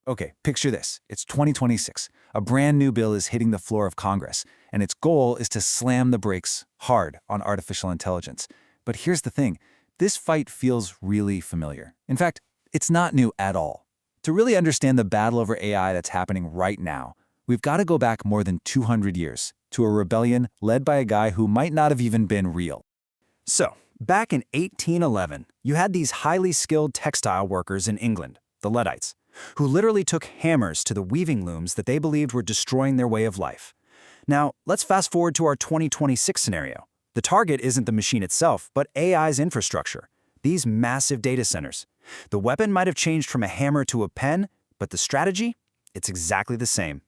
Okay, picture this. It's 2026. A brand new bill is hitting the floor of Congress, and its goal is to slam the brakes hard on artificial intelligence. But here's the thing. This fight feels really familiar. In fact, it's not new at all. To really understand the battle over AI that's happening right now, we've got to go back more than 200 years to a rebellion led by a guy who might not have even been real. So, back in 1811, you had these highly skilled textile workers in England, the Luddites, who literally took hammers to the weaving looms that they believed were destroying their way of life. Now, let's fast forward to our 2026 scenario. The target isn't the machine itself, but AI's infrastructure, these massive data centers. The weapon might have changed from a hammer to a pen, but the strategy? It's exactly the same.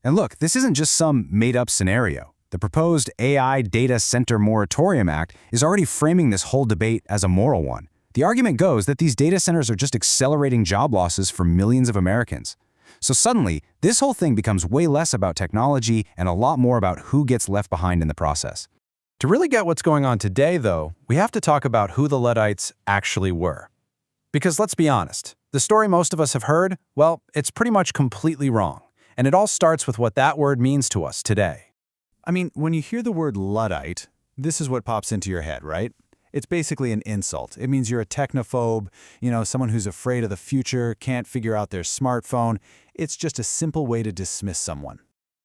And look, this isn't just some made-up scenario. The proposed AI Data Center Moratorium Act is already framing this whole debate as a moral one. The argument goes that these data centers are just accelerating job losses for millions of Americans. So suddenly, this whole thing becomes way less about technology and a lot more about who gets left behind in the process. To really get what's going on today, though, we have to talk about who the Luddites actually were. Because let's be honest, the story most of us have heard, well, it's pretty much completely wrong. And it all starts with what that word means to us today. I mean, when you hear the word Luddite, this is what pops into your head, right? It's basically an insult. It means you're a technophobe, someone who's afraid of the future, can't figure out their smartphone. It's just a simple way to dismiss someone.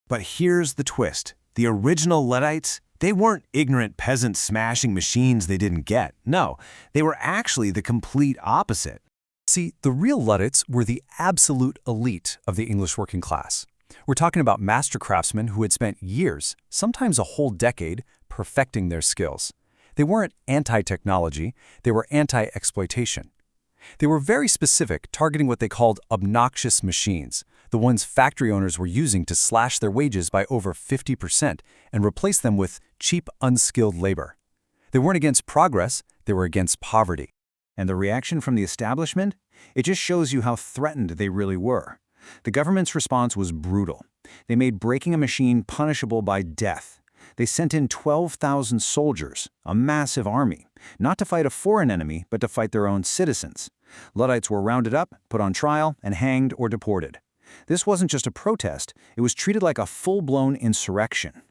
But here's the twist. The original Luddites, they weren't ignorant peasants smashing machines they didn't get. No, they were actually the complete opposite. See, the real Luddites were the absolute elite of the English working class. We're talking about master craftsmen who had spent years, sometimes a whole decade, perfecting their skills. They weren't anti-technology, they were anti-exploitation. They were very specific, targeting what they called obnoxious machines, the ones factory owners were using to slash their wages by over 50% and replace them with cheap, unskilled labor. They weren't against progress, they were against poverty. And the reaction from the establishment? It just shows you how threatened they really were. The government's response was brutal. They made breaking a machine punishable by death. They sent in 12,000 soldiers, a massive army, not to fight a foreign enemy, but to fight their own citizens. Luddites were rounded up, put on trial, and hanged or deported. This wasn't just a protest, it was treated like a full-blown insurrection.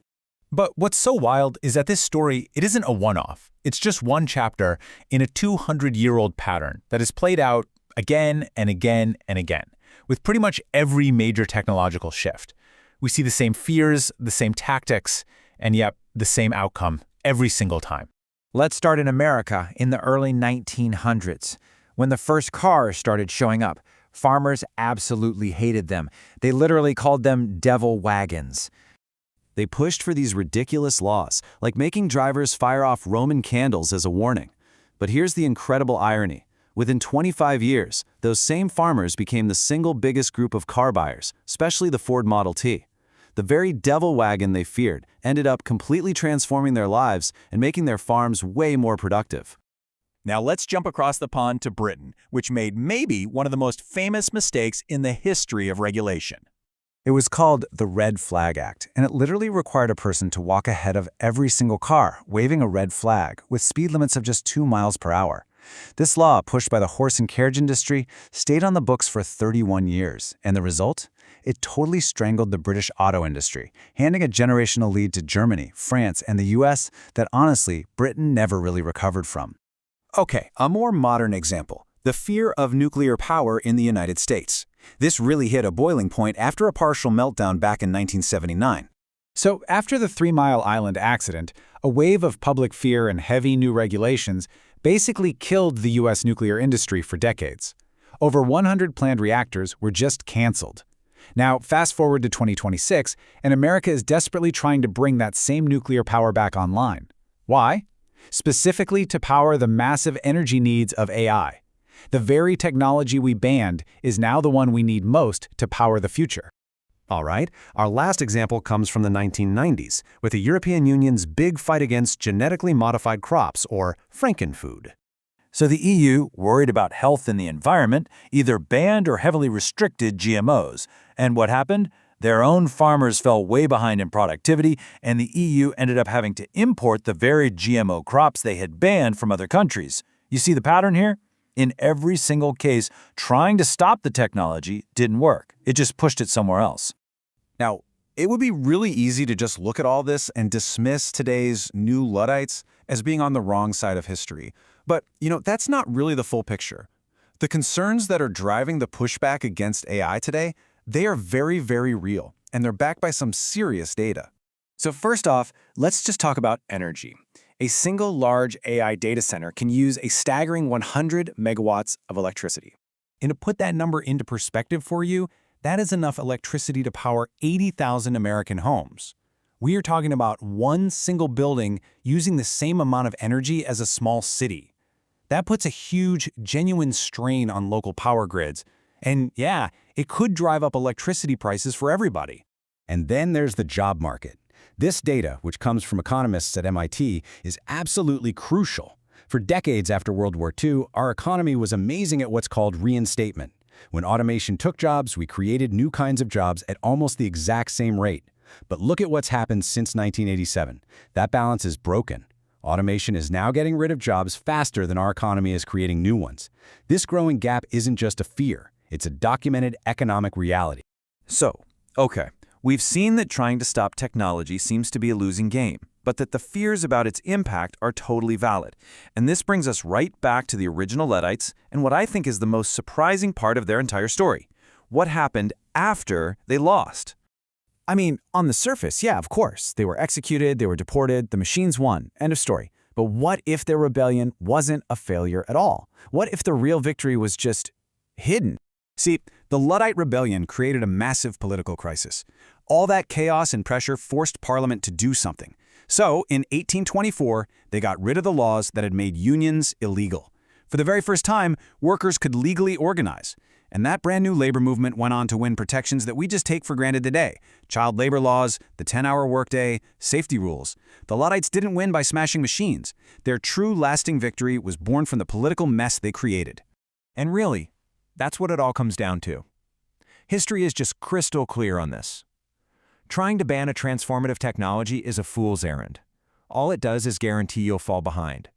But what's so wild is that this story, it isn't a one-off. It's just one chapter in a 200-year-old pattern that is played out again and again and again, with pretty much every major technological shift. We see the same fears, the same tactics, and yet the same outcome every single time. Let's start in America in the early 1900s. When the first cars started showing up, farmers absolutely hated them. They literally called them devil wagons. They pushed for these ridiculous laws, like making drivers fire off Roman candles as a warning. But here's the incredible irony. Within 25 years, those same farmers became the single biggest group of car buyers, especially the Ford Model T. The very devil wagon they feared ended up completely transforming their lives and making their farms way more productive. Now let's jump across the pond to Britain, which made maybe one of the most famous mistakes in the history of regulation. It was called the Red Flag Act, and it literally required a person to walk ahead of every single car, waving a red flag, with speed limits of just 2 miles per hour. This law, pushed by the horse and carriage industry, stayed on the books for 31 years, and the result? It totally strangled the British auto industry, handing a generational lead to Germany, France, and the US that honestly, Britain never really recovered from. Okay, a more modern example. The fear of nuclear power in the United States. This really hit a boiling point after a partial meltdown back in 1979. So after the 3 Mile Island accident, a wave of public fear and heavy new regulations basically killed the U.S. nuclear industry for decades. Over 100 planned reactors were just canceled. Now, fast forward to 2026, and America is desperately trying to bring that same nuclear power back online. Why? Specifically to power the massive energy needs of AI. The very technology we banned is now the one we need most to power the future. All right, our last example comes from the 1990s, with the European Union's big fight against genetically modified crops, or Frankenfood. So the EU, worried about health and the environment, either banned or heavily restricted GMOs. And what happened? Their own farmers fell way behind in productivity, and the EU ended up having to import the very GMO crops they had banned from other countries. You see the pattern here? In every single case, trying to stop the technology didn't work. It just pushed it somewhere else. Now, it would be really easy to just look at all this and dismiss today's new Luddites as being on the wrong side of history. But, that's not really the full picture. The concerns that are driving the pushback against AI today, they are very, very real, and they're backed by some serious data. So first off, let's just talk about energy. A single large AI data center can use a staggering 100 megawatts of electricity. And to put that number into perspective for you, that is enough electricity to power 80,000 American homes. We are talking about one single building using the same amount of energy as a small city. That puts a huge, genuine strain on local power grids. And yeah, it could drive up electricity prices for everybody. And then there's the job market. This data, which comes from economists at MIT, is absolutely crucial. For decades after World War II, our economy was amazing at what's called reinstatement. When automation took jobs, we created new kinds of jobs at almost the exact same rate. But look at what's happened since 1987. That balance is broken. Automation is now getting rid of jobs faster than our economy is creating new ones. This growing gap isn't just a fear. It's a documented economic reality. So, okay, we've seen that trying to stop technology seems to be a losing game, but that the fears about its impact are totally valid. And this brings us right back to the original Luddites and what I think is the most surprising part of their entire story. What happened after they lost? I mean, on the surface, yeah, of course. They were executed, they were deported, the machines won. End of story. But what if their rebellion wasn't a failure at all? What if the real victory was just hidden? See, the Luddite rebellion created a massive political crisis. All that chaos and pressure forced Parliament to do something. So, in 1824, they got rid of the laws that had made unions illegal. For the very first time, workers could legally organize. And that brand new labor movement went on to win protections that we just take for granted today. Child labor laws, the 10-hour workday, safety rules. The Luddites didn't win by smashing machines. Their true lasting victory was born from the political mess they created. And really, that's what it all comes down to. History is just crystal clear on this. Trying to ban a transformative technology is a fool's errand. All it does is guarantee you'll fall behind.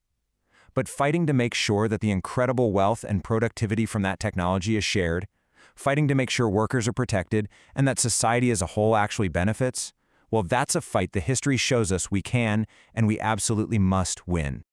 But fighting to make sure that the incredible wealth and productivity from that technology is shared, fighting to make sure workers are protected and that society as a whole actually benefits, well, that's a fight the history shows us we can and we absolutely must win.